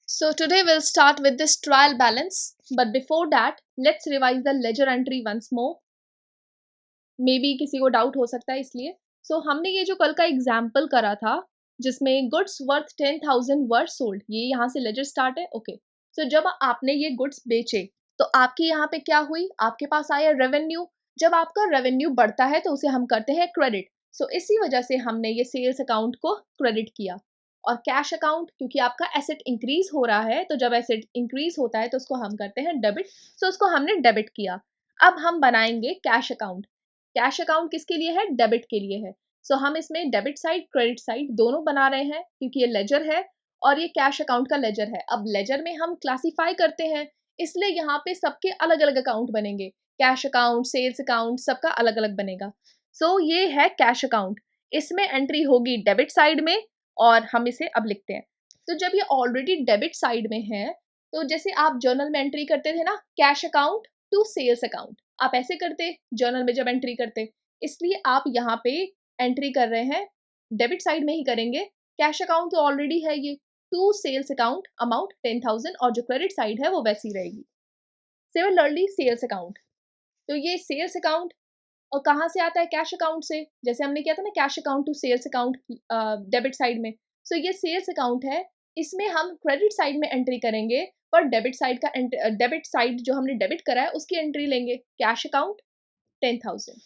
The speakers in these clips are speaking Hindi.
So today we'll start with this trial balance, but before that, let's revise the ledger entry once more. Maybe किसी को डाउट हो सकता है इसलिए. So हमने ये जो कल का एग्जाम्पल करा था जिसमें गुड्स वर्थ 10,000 वर सोल्ड, ये यहाँ से लेजर स्टार्ट है. ओके, सो जब आपने ये गुड्स बेचे तो आपकी यहाँ पे क्या हुई, आपके पास आया रेवेन्यू. जब आपका रेवेन्यू बढ़ता है तो उसे हम करते हैं क्रेडिट. सो इसी वजह से हमने ये सेल्स अकाउंट को क्रेडिट किया. और कैश अकाउंट, क्योंकि आपका एसेट इंक्रीज हो रहा है तो जब एसेट इंक्रीज होता है तो उसको हम करते हैं डेबिट. सो उसको हमने डेबिट किया. अब हम बनाएंगे कैश अकाउंट. कैश अकाउंट किसके लिए है, डेबिट के लिए है. सो हम इसमें डेबिट साइड क्रेडिट साइड दोनों बना रहे हैं क्योंकि ये लेजर है और ये कैश अकाउंट का लेजर है. अब लेजर में हम क्लासिफाई करते हैं, इसलिए यहाँ पे सबके अलग अलग अकाउंट बनेंगे. कैश अकाउंट, सेल्स अकाउंट, सबका अलग अलग बनेगा. सो ये है कैश अकाउंट. इसमें एंट्री होगी डेबिट साइड में और हम इसे अब लिखते हैं. तो जब ये ऑलरेडी डेबिट साइड में है तो जैसे आप जर्नल में एंट्री करते थे ना, cash account to sales account, आप ऐसे करते जर्नल में जब एंट्री करते, इसलिए आप यहाँ पे एंट्री कर रहे हैं डेबिट साइड में ही करेंगे. कैश अकाउंट तो ऑलरेडी है ये, टू सेल्स अकाउंट अमाउंट 10,000 और जो क्रेडिट साइड है वो वैसी रहेगी. सिमिलरली सेल्स अकाउंट, तो ये सेल्स अकाउंट और कहाँ से आता है, कैश अकाउंट से. जैसे हमने किया था ना cash account to sales account debit side में. सो ये सेल्स अकाउंट है, इसमें हम क्रेडिट साइड में एंट्री करेंगे पर डेबिट साइड का डेबिट साइड जो हमने डेबिट करा है उसकी एंट्री लेंगे. Cash account 10,000.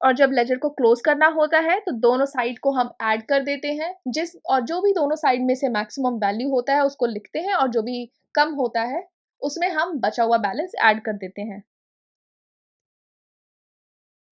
और जब लेजर को क्लोज करना होता है तो दोनों साइड को हम ऐड कर देते हैं, जिस और जो भी दोनों साइड में से मैक्सिमम वैल्यू होता है उसको लिखते हैं और जो भी कम होता है उसमें हम बचा हुआ बैलेंस ऐड कर देते हैं.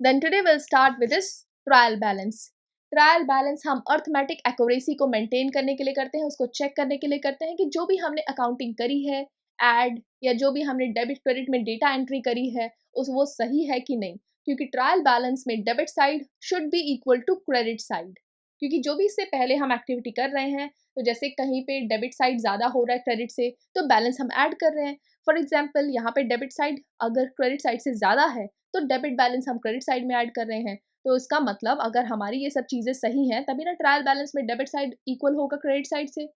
Then today we'll start with this trial balance. Trial balance हम अर्थमेटिक एक्यूरेसी को मेंटेन करने के लिए करते हैं, उसको चेक करने के लिए करते हैं कि जो भी हमने अकाउंटिंग करी है, ऐड या जो भी हमने डेबिट क्रेडिट में डेटा एंट्री करी है उस वो सही है कि नहीं. क्योंकि ट्रायल बैलेंस में debit side should be equal to credit side, क्योंकि जो भी इससे पहले हम एक्टिविटी कर रहे हैं तो जैसे कहीं पे डेबिट साइड ज़्यादा हो रहा है क्रेडिट से तो बैलेंस हम ऐड कर रहे हैं. फॉर एग्जाम्पल यहाँ पे डेबिट साइड अगर क्रेडिट साइड से ज़्यादा है तो डेबिट बैलेंस हम क्रेडिट साइड में ऐड कर रहे हैं. तो इसका मतलब अगर हमारी ये सब चीज़ें सही हैं तभी ना ट्रायल बैलेंस में डेबिट साइड इक्वल होगा क्रेडिट साइड से.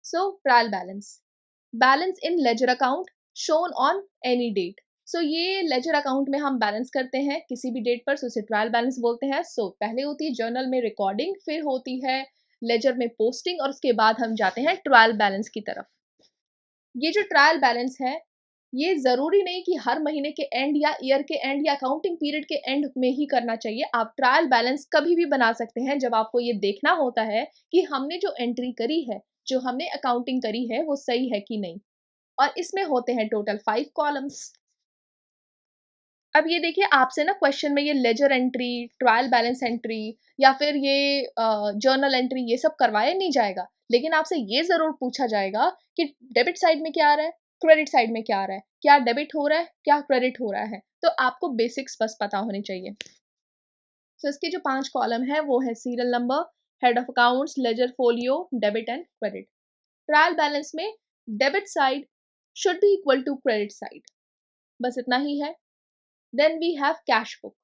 So trial balance, balance in ledger account shown on any date. So ये लेजर अकाउंट में हम बैलेंस करते हैं किसी भी डेट पर, सो उसे ट्रायल बैलेंस बोलते हैं. सो पहले होती है जर्नल में रिकॉर्डिंग, फिर होती है लेजर में पोस्टिंग और उसके बाद हम जाते हैं ट्रायल बैलेंस की तरफ. ये जो ट्रायल बैलेंस है ये ज़रूरी नहीं कि हर महीने के एंड या ईयर के एंड या अकाउंटिंग पीरियड के एंड में ही करना चाहिए. आप ट्रायल बैलेंस कभी भी बना सकते हैं जब आपको ये देखना होता है कि हमने जो एंट्री करी है, जो हमने अकाउंटिंग करी है वो सही है कि नहीं. और इसमें होते हैं टोटल 5 कॉलम्स. अब ये देखिए आपसे ना क्वेश्चन में ये ledger entry, trial balance entry या फिर ये जर्नल एंट्री ये सब करवाया नहीं जाएगा, लेकिन आपसे ये ज़रूर पूछा जाएगा कि डेबिट साइड में क्या आ रहा है, क्रेडिट साइड में क्या आ रहा है, क्या डेबिट हो रहा है, क्या क्रेडिट हो रहा है. तो आपको बेसिक्स बस पता होने चाहिए. तो इसके जो 5 कॉलम है वो है serial number, head of accounts, ledger folio, debit and credit. Trial balance में debit side should be equal to credit side, बस इतना ही है. Then we have cash book.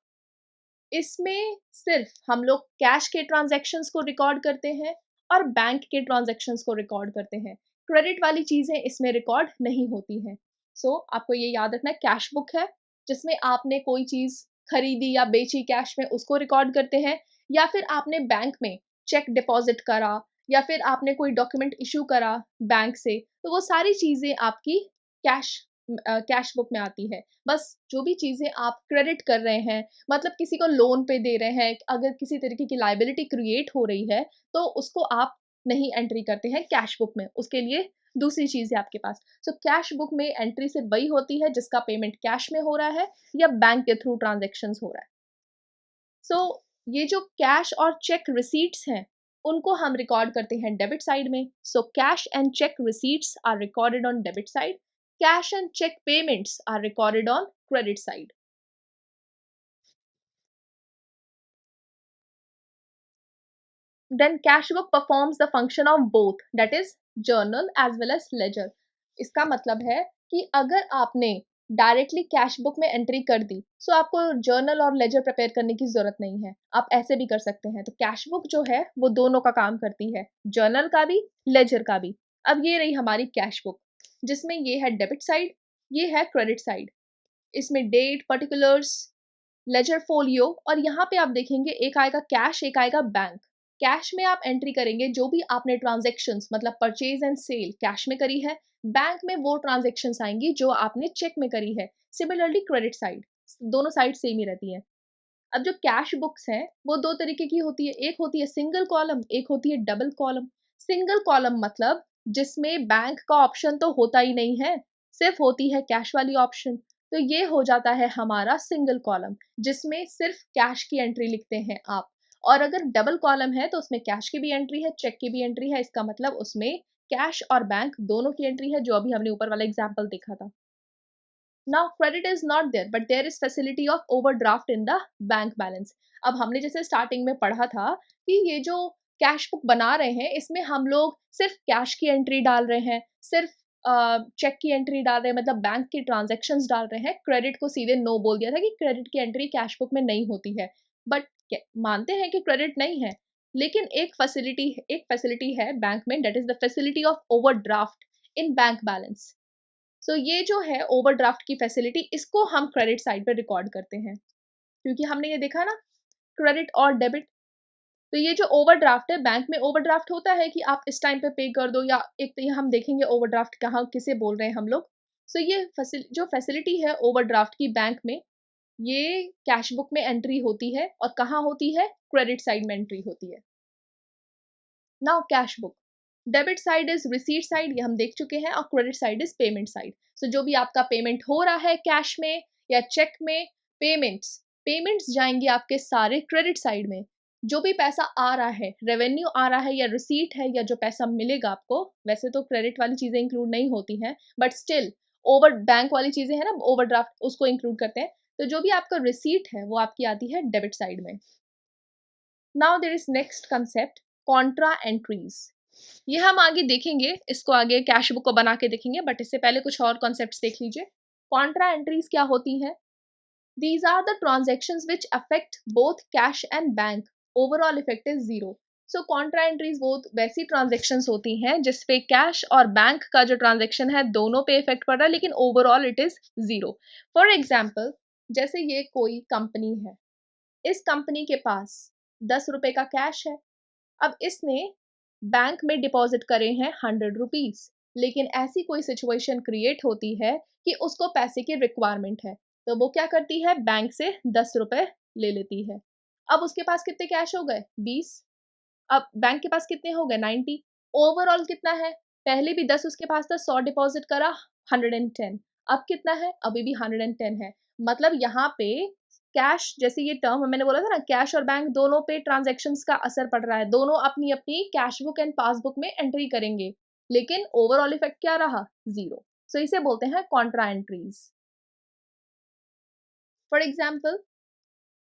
इसमें सिर्फ हम लोग कैश के ट्रांजैक्शंस को रिकॉर्ड करते हैं और बैंक के ट्रांजैक्शंस को रिकॉर्ड करते हैं. क्रेडिट वाली चीज़ें इसमें रिकॉर्ड नहीं होती हैं. सो आपको ये याद रखना है कैश बुक है जिसमें आपने कोई चीज़ खरीदी या बेची कैश में उसको रिकॉर्ड करते हैं, या फिर आपने बैंक में चेक डिपॉजिट करा या फिर आपने कोई डॉक्यूमेंट इशू करा बैंक से, तो वो सारी चीज़ें आपकी कैश कैश बुक में आती है. बस जो भी चीज़ें आप क्रेडिट कर रहे हैं, मतलब किसी को लोन पे दे रहे हैं, अगर किसी तरीके की लायबिलिटी क्रिएट हो रही है तो उसको आप नहीं एंट्री करते हैं कैश बुक में, उसके लिए दूसरी चीज़ है आपके पास. सो कैश बुक में एंट्री सिर्फ वही होती है जिसका पेमेंट कैश में हो रहा है या बैंक के थ्रू ट्रांजेक्शन्स हो रहा है. सो ये जो कैश और चेक रिसीट्स हैं उनको हम रिकॉर्ड करते हैं डेबिट साइड में. So cash and cheque receipts are recorded on debit side. Cash and check payments are recorded on credit side. Then cash book performs the function of both, that is journal as well as ledger. इसका मतलब है कि अगर आपने डायरेक्टली कैश बुक में एंट्री कर दी तो आपको जर्नल और लेजर प्रिपेयर करने की ज़रूरत नहीं है, आप ऐसे भी कर सकते हैं. तो कैश बुक जो है वो दोनों का काम करती है, जर्नल का भी लेजर का भी. अब ये रही हमारी कैश बुक, जिसमें ये है डेबिट साइड, ये है क्रेडिट साइड। इसमें डेट, पर्टिकुलर्स, लेजर फोलियो, और यहाँ पे आप देखेंगे एक आएगा कैश, एक आएगा बैंक। कैश में आप एंट्री करेंगे जो भी आपने ट्रांजेक्शन्स मतलब परचेज एंड सेल कैश में करी है। बैंक में वो ट्रांजेक्शन्स आएंगी जो आपने चेक में करी है। सिमिलरली क्रेडिट साइड, दोनों साइड सेम ही रहती है। अब जो कैश बुक्स हैं वो दो तरीके की होती है, एक होती है सिंगल कॉलम, एक होती है डबल कॉलम। सिंगल कॉलम मतलब जिसमें बैंक का ऑप्शन तो होता ही नहीं है, सिर्फ होती है कैश वाली ऑप्शन। तो ये हो जाता है हमारा सिंगल कॉलम, जिसमें सिर्फ कैश की एंट्री लिखते हैं आप। और अगर डबल कॉलम है तो उसमें कैश की भी एंट्री है, चेक की भी एंट्री है। इसका मतलब उसमें कैश और बैंक दोनों की एंट्री है, जो अभी हमने ऊपर वाला एग्जाम्पल देखा था। Now credit is not there, but there is facility of overdraft in the bank balance. अब हमने जैसे स्टार्टिंग में पढ़ा था कि ये जो कैश बुक बना रहे हैं इसमें हम लोग सिर्फ कैश की एंट्री डाल रहे हैं, सिर्फ चेक की एंट्री डाल रहे हैं, मतलब बैंक की ट्रांजेक्शन्स डाल रहे हैं। क्रेडिट को सीधे नो बोल दिया था कि क्रेडिट की एंट्री कैश बुक में नहीं होती है। बट मानते हैं कि क्रेडिट नहीं है, लेकिन एक फैसिलिटी है बैंक में, that is the facility of overdraft in bank balance. So ये जो है ओवरड्राफ्ट की फैसिलिटी, इसको हम क्रेडिट साइड पे रिकॉर्ड करते हैं, क्योंकि हमने ये देखा ना क्रेडिट और डेबिट। तो ये जो ओवरड्राफ्ट है, बैंक में ओवरड्राफ्ट होता है कि आप इस टाइम पे कर दो, या एक तो ये हम देखेंगे ओवरड्राफ्ट कहाँ किसे बोल रहे हैं हम लोग। सो ये जो फैसिलिटी है ओवरड्राफ्ट की बैंक में, ये कैश बुक में एंट्री होती है, और कहाँ होती है, क्रेडिट साइड में एंट्री होती है। Now cash book, debit side is receipt side, ये हम देख चुके हैं, और credit side is payment side. So जो भी आपका पेमेंट हो रहा है कैश में या चेक में, पेमेंट्स पेमेंट्स जाएंगे आपके सारे क्रेडिट साइड में। जो भी पैसा आ रहा है, रेवेन्यू आ रहा है या रिसीट है, या जो पैसा मिलेगा आपको, वैसे तो क्रेडिट वाली चीजें इंक्लूड नहीं होती हैं, बट स्टिल ओवर बैंक वाली चीजें हैं ना, ओवरड्राफ्ट उसको इंक्लूड करते हैं। तो जो भी आपका रिसीट है वो आपकी आती है डेबिट साइड में। Now there is next concept, contra entries. ये हम आगे देखेंगे, इसको आगे कैश बुक को बना के देखेंगे, बट इससे पहले कुछ और कॉन्सेप्ट्स देख लीजिए। कॉन्ट्रा एंट्रीज क्या होती हैं? These are the transactions which affect both cash and bank, overall effect is zero. So contra entries वो वैसी ट्रांजेक्शन्स होती हैं जिसपे कैश और बैंक का जो ट्रांजेक्शन है दोनों पे इफेक्ट पड़ रहा है, लेकिन overall it is zero. For example, जैसे ये कोई कंपनी है, इस कंपनी के पास 10 रुपए का कैश है। अब इसने बैंक में डिपॉजिट करे हैं 100 रुपीज, लेकिन ऐसी कोई सिचुएशन क्रिएट होती है कि उसको पैसे की रिक्वायरमेंट है, तो वो क्या करती है, बैंक से 10 रुपए ले लेती है। अब उसके पास कितने कैश हो गए, 20। अब बैंक के पास कितने हो गए, 90। ओवरऑल कितना है, पहले भी 10 उसके पास था, 100 डिपॉजिट करा, 110। अब कितना है, अभी भी 110 है। मतलब यहाँ पे कैश, जैसे ये टर्म मैंने बोला था ना, कैश और बैंक दोनों पे ट्रांजेक्शन्स का असर पड़ रहा है, दोनों अपनी अपनी कैश बुक एंड पासबुक में एंट्री करेंगे, लेकिन ओवरऑल इफेक्ट क्या रहा, जीरो। सो इसे बोलते हैं Contra entries. For example,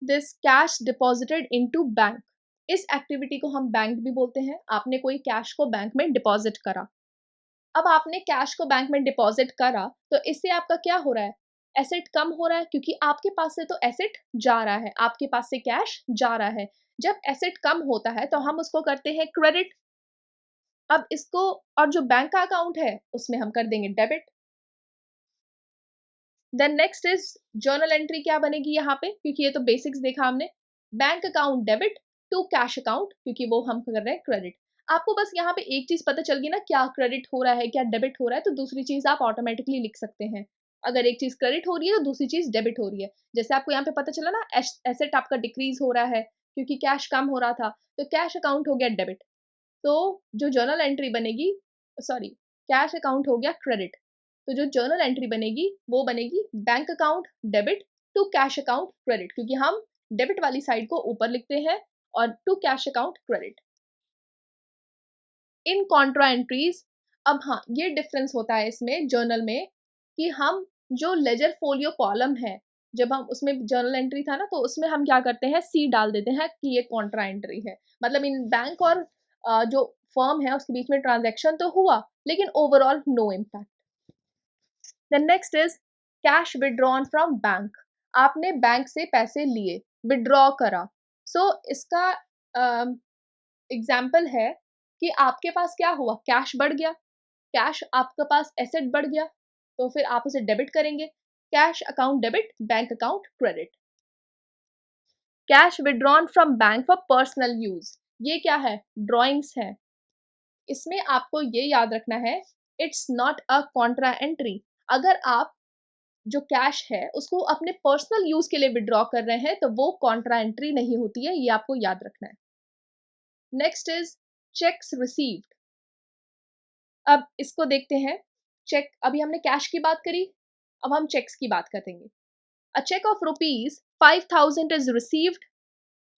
this cash deposited into bank, इस एक्टिविटी को हम बैंक भी बोलते हैं। आपने कोई कैश को बैंक में डिपॉजिट करा। अब आपने कैश को बैंक में डिपॉजिट करा, तो इससे आपका क्या हो रहा है, एसेट कम हो रहा है, क्योंकि आपके पास से तो एसेट जा रहा है, आपके पास से कैश जा रहा है। जब एसेट कम होता है तो हम उसको करते हैं क्रेडिट। अब इसको, और जो बैंक का अकाउंट है उसमें हम कर देंगे debit. Then next is journal entry, क्या बनेगी यहाँ पे, क्योंकि ये तो बेसिक्स देखा हमने। Bank account debit to cash account, क्योंकि वो हम कर रहे हैं क्रेडिट। आपको बस यहाँ पे एक चीज पता चल गई ना, क्या क्रेडिट हो रहा है क्या डेबिट हो रहा है, तो दूसरी चीज आप ऑटोमेटिकली लिख सकते हैं। अगर एक चीज क्रेडिट हो रही है तो दूसरी चीज डेबिट हो रही है। जैसे आपको यहाँ पे पता चला ना, एसेट आपका डिक्रीज हो रहा है क्योंकि कैश कम हो रहा था, तो कैश अकाउंट हो गया डेबिट। तो जो जर्नल एंट्री बनेगी, सॉरी, कैश अकाउंट हो गया क्रेडिट, तो जो जर्नल एंट्री बनेगी वो बनेगी bank account debit to cash account credit, क्योंकि हम डेबिट वाली साइड को ऊपर लिखते हैं और to cash account credit. In contra entries, अब हाँ, ये डिफरेंस होता है इसमें जर्नल में, कि हम जो लेजर फोलियो कॉलम है, जब हम उसमें जर्नल एंट्री था ना, तो उसमें हम क्या करते हैं, सी डाल देते हैं कि ये कॉन्ट्रा एंट्री है। मतलब इन बैंक और जो फर्म है उसके बीच में ट्रांजैक्शन तो हुआ, लेकिन overall no impact. The next is cash withdrawn from bank, आपने बैंक से पैसे लिए, विड्रॉ करा। सो इसका एग्जाम्पल है कि आपके पास क्या हुआ, कैश बढ़ गया, कैश आपके पास एसेट बढ़ गया तो फिर आप उसे डेबिट करेंगे, cash account debit, bank account credit. Cash withdrawn from bank for personal use, ये क्या है, ड्रॉइंग्स है। इसमें आपको ये याद रखना है, it's not a Contra entry. अगर आप जो कैश है उसको अपने पर्सनल यूज के लिए विड्रॉ कर रहे हैं तो वो कॉन्ट्रा एंट्री नहीं होती है, ये आपको याद रखना है। Next is cheques received. अब इसको देखते हैं। चेक, अभी हमने कैश की बात करी, अब हम चेक्स की बात करेंगे। अ cheque of rupees 5,000 is received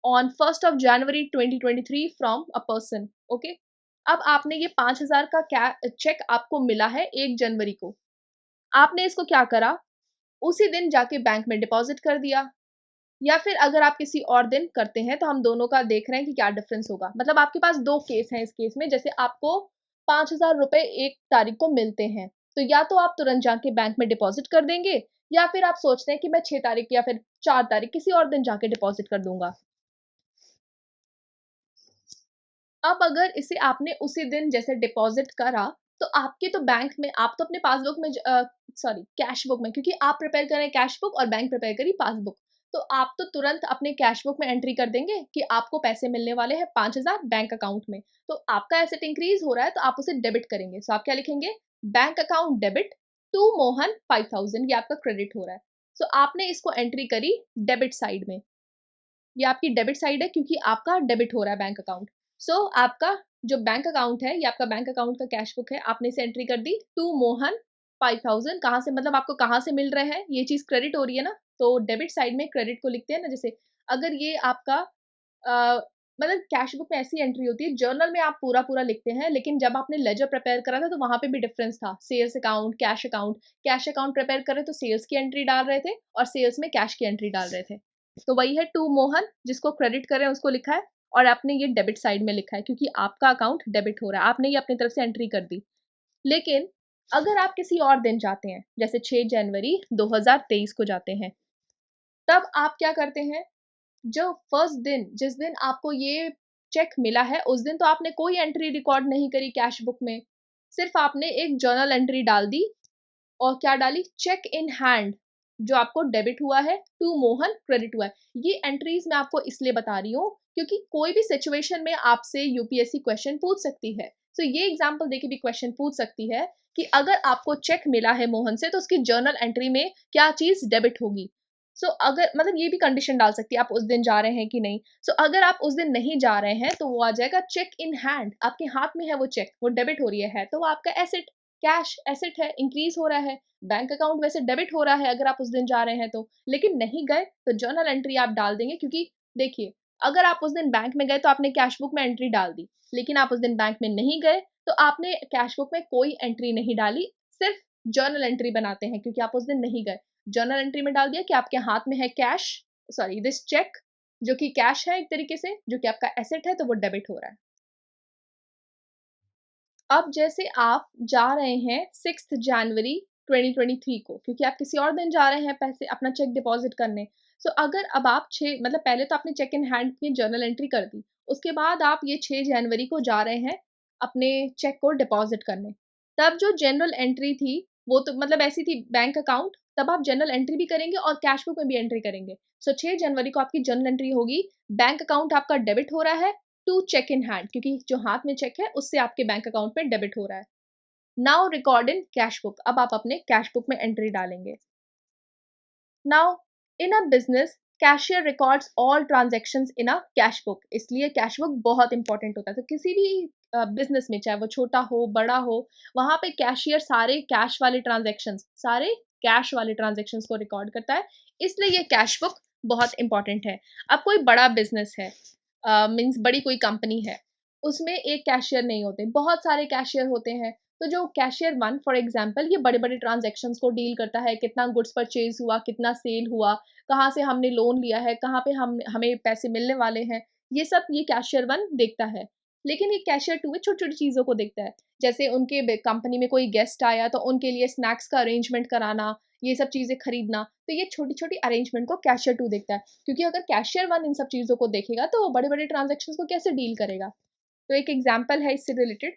on 1st of January 2023 from a person. Okay, अब आपने ये 5,000 का चेक आपको मिला है 1 जनवरी को। आपने इसको क्या करा, उसी दिन जाके बैंक में डिपॉजिट कर दिया, या फिर अगर आप किसी और दिन करते हैं तो हम दोनों का देख रहे हैं कि क्या डिफरेंस होगा। मतलब आपके पास दो केस हैं इस केस में, जैसे आपको 5,000 रुपए 1 तारीख को मिलते हैं तो या तो आप तुरंत जाके बैंक में डिपॉजिट कर देंगे, या फिर आप सोचते हैं कि मैं 6 तारीख या फिर 4 तारीख किसी और दिन जाके डिपॉजिट कर दूंगा। अब अगर इसे आपने उसी दिन जैसे डिपॉजिट करा तो आपके तो बैंक में, आप तो अपने पासबुक में, सॉरी कैश बुक में, क्योंकि आप प्रिपेयर करें कैश बुक और बैंक प्रिपेयर करी पासबुक, तो आप तो तुरंत अपने कैश बुक में एंट्री कर देंगे कि आपको पैसे मिलने वाले हैं 5,000 बैंक अकाउंट में। तो आपका एसेट इंक्रीज हो रहा है तो आप उसे डेबिट करेंगे। सो आप क्या लिखेंगे, bank account debit to Mohan 5,000, ये आपका क्रेडिट हो रहा है। सो आपने इसको एंट्री करी डेबिट साइड में, ये आपकी डेबिट साइड है क्योंकि आपका डेबिट हो रहा है बैंक अकाउंट। सो आपका जो बैंक अकाउंट है, ये आपका बैंक अकाउंट का कैश बुक है, आपने इसे एंट्री कर दी टू मोहन 5,000। कहाँ से, मतलब आपको कहाँ से मिल रहे हैं, ये चीज क्रेडिट हो रही है ना, तो डेबिट साइड में क्रेडिट को लिखते हैं ना। जैसे अगर ये आपका मतलब कैश बुक में ऐसी एंट्री होती है, जर्नल में आप पूरा पूरा लिखते हैं, लेकिन जब आपने लेजर प्रिपेयर करा था तो वहां पे भी डिफरेंस था। Sales account, cash account, cash account prepare करे तो सेल्स की एंट्री डाल रहे थे और सेल्स में कैश की एंट्री डाल रहे थे। तो वही है टू मोहन, जिसको क्रेडिट करें उसको लिखा है, और आपने ये डेबिट साइड में लिखा है क्योंकि आपका अकाउंट डेबिट हो रहा है, आपने ये अपनी तरफ से एंट्री कर दी। लेकिन अगर आप किसी और दिन जाते हैं, जैसे 6 जनवरी 2023 को जाते हैं, तब आप क्या करते हैं, जो फर्स्ट दिन, जिस दिन आपको ये चेक मिला है, उस दिन तो आपने कोई एंट्री रिकॉर्ड नहीं करी कैश बुक में, सिर्फ आपने एक जर्नल एंट्री डाल दी। और क्या डाली, चेक इन हैंड, जो आपको डेबिट हुआ है, टू मोहन क्रेडिट हुआ है। ये एंट्रीज मैं आपको इसलिए बता रही हूँ क्योंकि कोई भी सिचुएशन में आपसे यूपीएससी क्वेश्चन पूछ सकती है। तो ये एग्जांपल देके भी क्वेश्चन पूछ सकती है कि अगर आपको चेक मिला है मोहन से तो उसकी जर्नल एंट्री में क्या चीज डेबिट होगी। अगर मतलब ये भी कंडीशन डाल सकती है आप उस दिन जा रहे हैं कि नहीं। अगर आप उस दिन नहीं जा रहे हैं तो वो आ जाएगा चेक इन हैंड, आपके हाथ में है वो चेक, वो डेबिट हो रही है तो वो आपका एसेट, कैश एसेट है, इंक्रीज हो रहा है। बैंक अकाउंट वैसे डेबिट हो रहा है अगर आप उस दिन जा रहे हैं तो, लेकिन नहीं गए तो जर्नल एंट्री आप डाल देंगे। क्योंकि देखिए, अगर आप उस दिन बैंक में गए तो आपने कैश बुक में एंट्री डाल दी, लेकिन आप उस दिन बैंक में नहीं गए तो आपने कैश बुक में कोई एंट्री नहीं डाली, सिर्फ जर्नल एंट्री बनाते हैं क्योंकि आप उस दिन नहीं गए। जर्नल एंट्री में डाल दिया कि आपके हाथ में है कैश, सॉरी दिस चेक, जो कि कैश है एक तरीके से, जो कि आपका एसेट है, तो वो डेबिट हो रहा है। अब जैसे आप जा रहे हैं 6 जनवरी 2023 को, क्योंकि आप किसी और दिन जा रहे हैं पैसे अपना चेक डिपॉजिट करने। अगर अब आप 6, मतलब पहले तो आपने चेक इन हैंड की जर्नल एंट्री कर दी, उसके बाद आप ये 6 जनवरी को जा रहे हैं अपने चेक को डिपॉजिट करने। तब जो जनरल एंट्री थी वो तो मतलब ऐसी थी, बैंक अकाउंट, तब आप जनरल एंट्री भी करेंगे और कैश बुक में भी एंट्री करेंगे। 6 जनवरी को आपकी जनरल एंट्री होगी, बैंक अकाउंट आपका डेबिट हो रहा है टू चेक इन हैंड, क्योंकि जो हाथ में चेक है उससे आपके बैंक अकाउंट में डेबिट हो रहा है। Now record in cash book, अब आप अपने कैश बुक में एंट्री डालेंगे। Now in a business, cashier records all transactions in a cash book, इसलिए कैश बुक बहुत इंपॉर्टेंट होता है। तो किसी भी बिजनेस में, चाहे वो छोटा हो बड़ा हो, वहां पे कैशियर सारे कैश वाले ट्रांजेक्शन्स, सारे कैश वाले ट्रांजेक्शन्स को रिकॉर्ड करता है, इसलिए ये कैश बुक बहुत इंपॉर्टेंट है। अब कोई बड़ा बिजनेस है, मीन्स बड़ी कोई कंपनी है, उसमें एक कैशियर नहीं होते, बहुत सारे कैशियर होते हैं। तो जो कैशियर वन फॉर एग्जांपल, ये बड़े बड़े ट्रांजैक्शंस को डील करता है, कितना गुड्स परचेज हुआ, कितना सेल हुआ, कहाँ से हमने लोन लिया है, कहाँ पे हमें पैसे मिलने वाले हैं, ये सब ये कैशियर वन देखता है। लेकिन ये कैशियर टू है छोटी छोटी चीज़ों को देखता है, जैसे उनके कंपनी में कोई गेस्ट आया तो उनके लिए स्नैक्स का अरेंजमेंट कराना, ये सब चीज़ें खरीदना, तो ये छोटी छोटी अरेंजमेंट को कैशियर टू देखता है। क्योंकि अगर कैशियर वन इन सब चीज़ों को देखेगा तो वो बड़े बड़े ट्रांजेक्शन्स को कैसे डील करेगा। तो एक एग्जाम्पल है इससे रिलेटेड।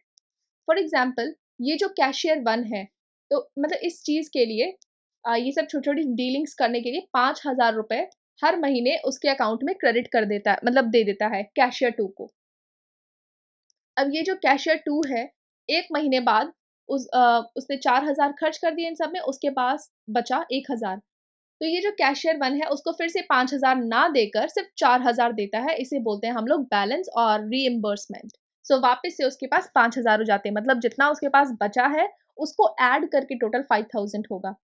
फॉर एग्जाम्पल, ये जो कैशियर 1 है, तो मतलब इस चीज़ के लिए ये सब छोटी-छोटी डीलिंग्स करने के लिए 5,000 रुपए हर महीने उसके अकाउंट में क्रेडिट कर देता है, मतलब दे देता है कैशियर 2 को। अब ये जो कैशियर 2 है, 1 महीने बाद उसने 4,000 खर्च कर दिए इन सब में, उसके पास बचा 1,000। तो ये जो कैशियर 1 है, उसको फिर से 5,000 ना देकर सिर्फ़ 4,000 देता है, इसे बोलते हैं हम लोग बैलेंस और रीइम्बर्समेंट। सो वापस से उसके पास 5,000 हो जाते हैं, मतलब जितना उसके पास बचा है, उसको ऐड करके टोटल 5,000 होगा।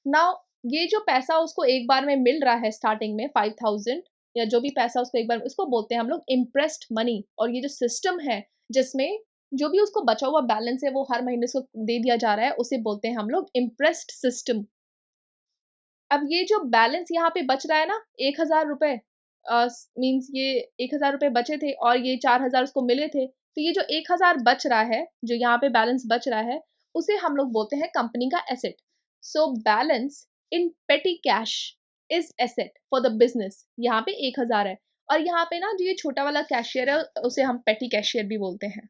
नाउ ये जो पैसा उसको एक बार में मिल रहा है स्टार्टिंग में 5,000 या जो भी पैसा उसको एक बार, उसको बोलते हैं हम लोग इम्प्रेस्ड मनी। और ये जो सिस्टम है जिसमें जो भी उसको बचा हुआ बैलेंस है वो हर महीने उसको दे दिया जा रहा है, उसे बोलते हैं हम लोग इम्प्रेस्ड सिस्टम। अब ये जो बैलेंस यहाँ पे बच रहा है ना 1,000 रुपए, मीन्स ये 1,000 रुपए बचे थे और ये 4,000 उसको मिले थे, तो ये जो 1,000 बच रहा है, जो यहाँ पे बैलेंस बच रहा है, उसे हम लोग बोलते हैं कंपनी का एसेट। सो बैलेंस इन पेटी cash is asset for the business. यहाँ पे 1,000 है और यहाँ पे ना जो ये छोटा वाला कैशियर है उसे हम पेटी कैशियर भी बोलते हैं।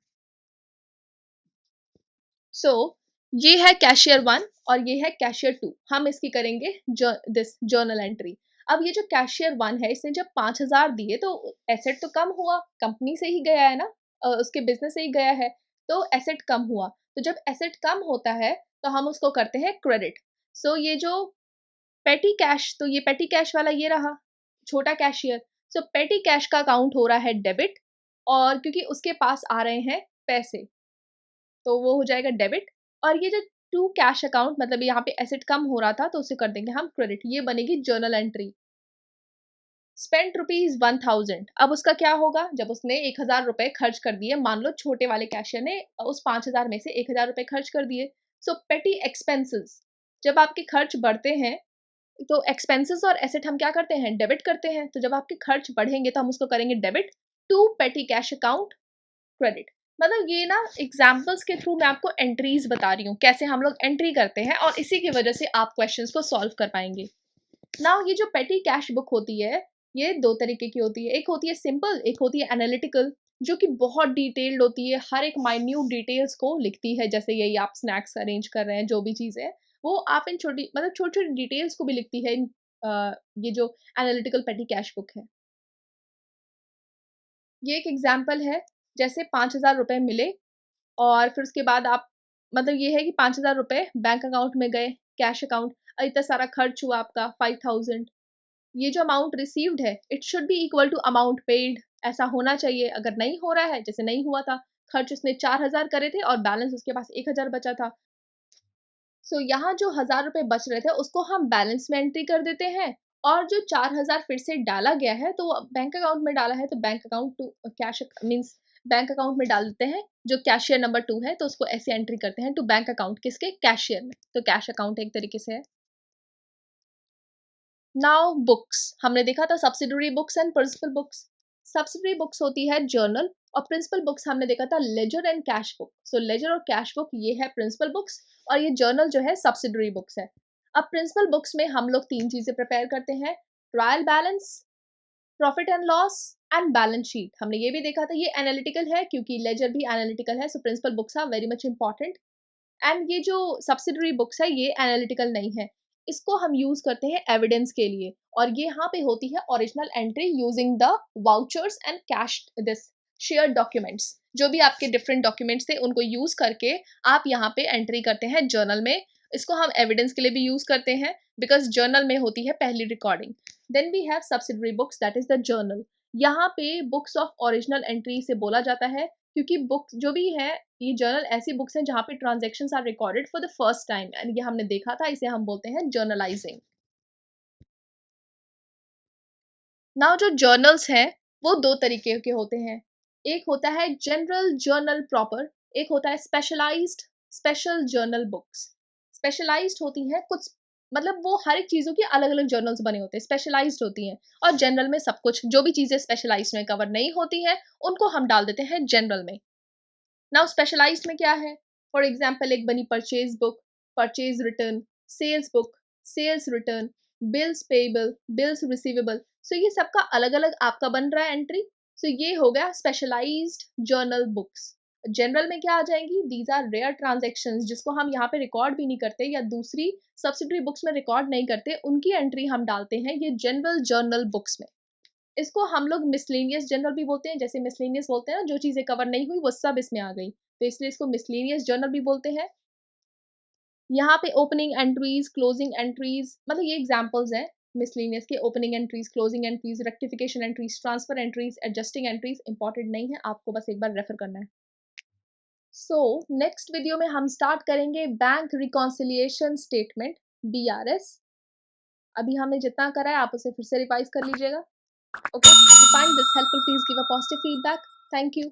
सो ये है कैशियर 1 और ये है कैशियर 2। हम इसकी करेंगे दिस जर्नल एंट्री। अब ये जो कैशियर 1 है, इसने जब 5,000 दिए तो एसेट तो कम हुआ, कंपनी से ही गया है ना, उसके बिजनेस से ही गया है, तो एसेट कम हुआ। तो जब एसेट कम होता है तो हम उसको करते हैं क्रेडिट। सो ये जो पेटी कैश, तो ये पेटी कैश वाला ये रहा छोटा कैशियर। सो पेटी कैश का अकाउंट हो रहा है डेबिट, और क्योंकि उसके पास आ रहे हैं पैसे, तो वो हो जाएगा डेबिट। और ये जो टू कैश अकाउंट, मतलब यहाँ पे एसेट कम हो रहा था तो उसे कर देंगे हम क्रेडिट। ये बनेगी जर्नल एंट्री। Spent rupees 1,000। अब उसका क्या होगा, जब उसने 1,000 रुपए खर्च कर दिए, मान लो छोटे वाले कैशियर ने उस 5,000 में से 1,000 रुपए खर्च कर दिए। सो पेटी एक्सपेंसेस, जब आपके खर्च बढ़ते हैं तो एक्सपेंसेस और एसेट हम क्या करते हैं, डेबिट करते हैं। तो जब आपके खर्च बढ़ेंगे तो हम उसको करेंगे debit to petty cash account credit. मतलब ये ना एग्जाम्पल्स के थ्रू मैं आपको एंट्रीज बता रही हूँ, कैसे हम लोग एंट्री करते हैं, और इसी की वजह से आप क्वेश्चंस को सॉल्व कर पाएंगे। नाउ ये जो पेटी कैश बुक होती है, ये दो तरीके की होती है। एक होती है सिंपल, एक होती है एनालिटिकल, जो कि बहुत डिटेल्ड होती है, हर एक माइन्यूट डिटेल्स को लिखती है। जैसे यही आप स्नैक्स अरेंज कर रहे हैं, जो भी चीज़ है वो आप इन छोटी, मतलब छोटी छोटी डिटेल्स को भी लिखती है ये जो एनालिटिकल पेटी कैश बुक है। ये एक एग्जाम्पल है, जैसे 5,000 रुपए मिले और फिर उसके बाद आप, मतलब ये है कि 5,000 रुपए बैंक अकाउंट में गए, कैश अकाउंट, इतना सारा खर्च हुआ आपका 5,000। ये जो अमाउंट रिसीव्ड है, it should be equal to amount paid, ऐसा होना चाहिए। अगर नहीं हो रहा है, जैसे नहीं हुआ था, खर्च उसने 4,000 करे थे और बैलेंस उसके पास 1,000 बचा था, सो यहाँ जो 1,000 रुपए बच रहे थे उसको हम बैलेंस में एंट्री कर देते हैं। और जो 4,000 फिर से डाला गया है, तो बैंक अकाउंट में डाला है तो bank account to cash means bank account में डाल देते हैं। जो कैशियर नंबर 2 है तो उसको ऐसे एंट्री करते हैं टू बैंक अकाउंट, किसके, कैशियर में। तो कैश अकाउंट एक तरीके से है। नाउ बुक्स हमने देखा था, subsidiary books and principal books. Subsidiary books होती है जर्नल, और प्रिंसिपल बुक्स हमने देखा था ledger and cash book. So ledger और कैश बुक ये है प्रिंसिपल बुक्स, और ये जर्नल जो है सब्सिडरी बुक्स है। अब प्रिंसिपल बुक्स में हम लोग तीन चीजें प्रिपेयर करते हैं, trial balance, profit and loss and balance sheet. हमने ये भी देखा था, ये एनालिटिकल है क्योंकि लेजर भी एनालिटिकल है, so principal books are very much important. And ये जो सब्सिडरी बुक्स है ये एनालिटिकल नहीं है, इसको हम यूज करते हैं एविडेंस के लिए। और ये यहाँ पे होती है original entry using the vouchers and cash this share documents. जो भी आपके डिफरेंट डॉक्यूमेंट्स थे उनको यूज करके आप यहाँ पे एंट्री करते हैं जर्नल में। इसको हम एविडेंस के लिए भी यूज करते हैं, बिकॉज जर्नल में होती है पहली recording. Then we have subsidiary books, that is the journal. यहाँ पे बुक्स ऑफ ओरिजिनल एंट्री से बोला जाता है, क्योंकि बुक्स जो भी है, ये जर्नल ऐसी बुक्स हैं जहाँ पे transactions are recorded for the first time, and ये हमने देखा था, इसे हम बोलते हैं जर्नलाइजिंग। नाउ जो जर्नल्स हैं वो दो तरीके के होते हैं। एक होता है जनरल जर्नल प्रॉपर, एक होता है specialised special journal books. Specialised होती हैं कुछ, मतलब वो हर एक चीज़ों की अलग अलग जर्नल्स बने होते हैं, स्पेशलाइज्ड होती हैं। और जनरल में सब कुछ, जो भी चीज़ें स्पेशलाइज्ड में कवर नहीं होती हैं उनको हम डाल देते हैं जनरल में। नाउ स्पेशलाइज्ड में क्या है, फॉर एग्जाम्पल एक बनी purchase book, purchase return, sales book, sales return, bills payable, bills receivable. So ये सबका अलग अलग आपका बन रहा है एंट्री। सो ये हो गया स्पेशलाइज्ड जर्नल बुक्स। जनरल में क्या आ जाएंगी, दीज आर रेयर ट्रांजेक्शंस, जिसको हम यहाँ पे रिकॉर्ड भी नहीं करते या दूसरी सब्सिडरी बुक्स में रिकॉर्ड नहीं करते, उनकी एंट्री हम डालते हैं ये जनरल जर्नल बुक्स में। इसको हम लोग मिसलेनियस जर्नल भी बोलते हैं, जैसे मिसलेनियस बोलते हैं ना, जो चीजें कवर नहीं हुई वो सब इसमें आ गई, तो इसलिए इसको मिसलेनियस जर्नल भी बोलते हैं। यहाँ पे ओपनिंग एंट्रीज, क्लोजिंग एंट्रीज, मतलब ये एग्जांपल्स हैं मिसलेनियस के। Opening entries, closing entries, rectification entries, transfer entries, adjusting entries important नहीं है, आपको बस एक बार रेफर करना है। सो नेक्स्ट वीडियो में हम स्टार्ट करेंगे बैंक रिकॉन्सिलिएशन स्टेटमेंट, BRS। अभी हमने जितना करा है आप उसे फिर से रिवाइज कर लीजिएगा। Okay, if you find this helpful, please give a positive feedback. Thank you.